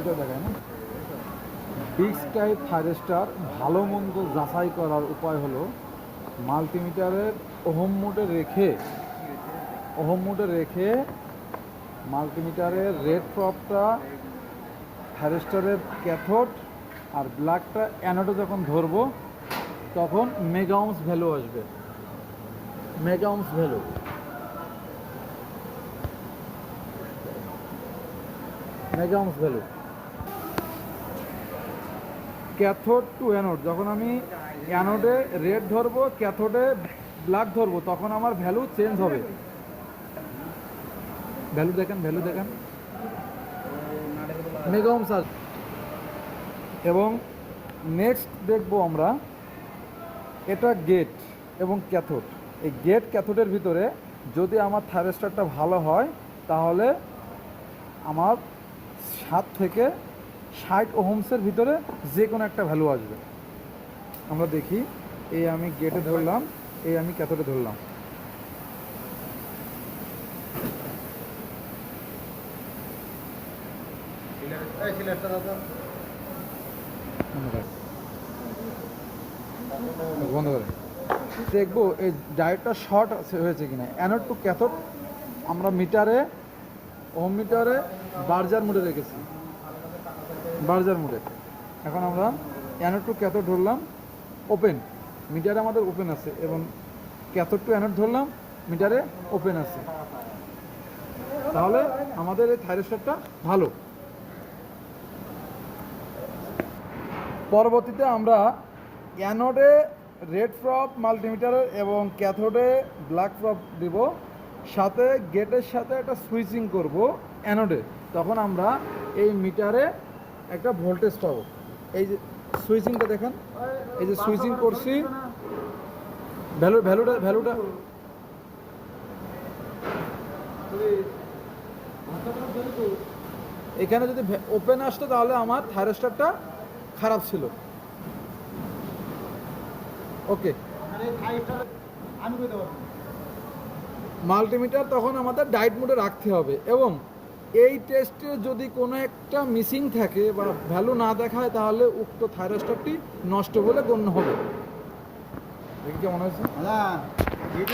এটা দেখায় না। বিগ স্কাই থাইরিস্টার ভালো মন্দ যাচাই করার উপায় হলো মাল্টিমিটারের ওহম মোডে রেখে মাল্টিমিটারের রেড প্রপটা থাইরিস্টারের ক্যাথোড আর ব্ল্যাকটা অ্যানোডে যখন ধরবো তখন মেগা ওহমস ভ্যালু আসবে। Mega ohms value cathode to anode, যখন আমি অ্যানোডে রেড ধরবো ক্যাথোডে ব্ল্যাক ধরবো তখন আমার ভ্যালু চেঞ্জ হবে। ভ্যালু দেখেন মেগা ওহমস আসবে। এবং নেক্সট দেখবো আমরা, এটা গেট এবং ক্যাথোড। এই গেট ক্যাথোডের ভিতরে যদি আমার থাইরিস্টারটা ভালো হয় তাহলে আমার 7 থেকে 60 ওহমসের ভিতরে যে কোনো একটা ভ্যালু আসবে। আমরা দেখি, এই আমি গেটে ধরলাম, এই আমি ক্যাথোডে ধরলাম। বন্ধ করে দেখবো এই ডায়োডটা শর্ট হয়েছে কিনা। অ্যানোড টু ক্যাথোড আমরা ওহম মিটারে বার্জার মোডে রেখেছি, বার্জার মোডে। এখন আমরা অ্যানোড টু ক্যাথোড ধরলাম, ওপেন, মিটারে আমাদের ওপেন আছে, এবং ক্যাথোড টু অ্যানোড ধরলাম, মিটারে ওপেন আছে। তাহলে আমাদের এই থাইরিস্টারটা ভালো। পরবর্তীতে আমরা অ্যানোডে রেড প্রপ মাল্টিমিটারের এবং ক্যাথোডে ব্ল্যাক প্রপ দিব, সাথে গেটের সাথে একটা সুইচিং করব অ্যানোডে। তখন আমরা এই মিটারে একটা ভোল্টেজ পাবো। এই যে সুইচিংটা দেখেন, এই যে সুইচিং করছি, ভ্যালুটা এখানে যদি ওপেন আসতো তাহলে আমার থাইরিস্টারটা খারাপ ছিল। ওকে, মাল্টিমিটার তখন আমাদের ডায়েট মোডে রাখতে হবে, এবং এই টেস্টে যদি কোনো একটা মিসিং থাকে বা ভ্যালু না দেখায় তাহলে উক্ত থাইরিস্টারটি নষ্ট বলে গণ্য হবে। দেখি কেমন হয়েছে।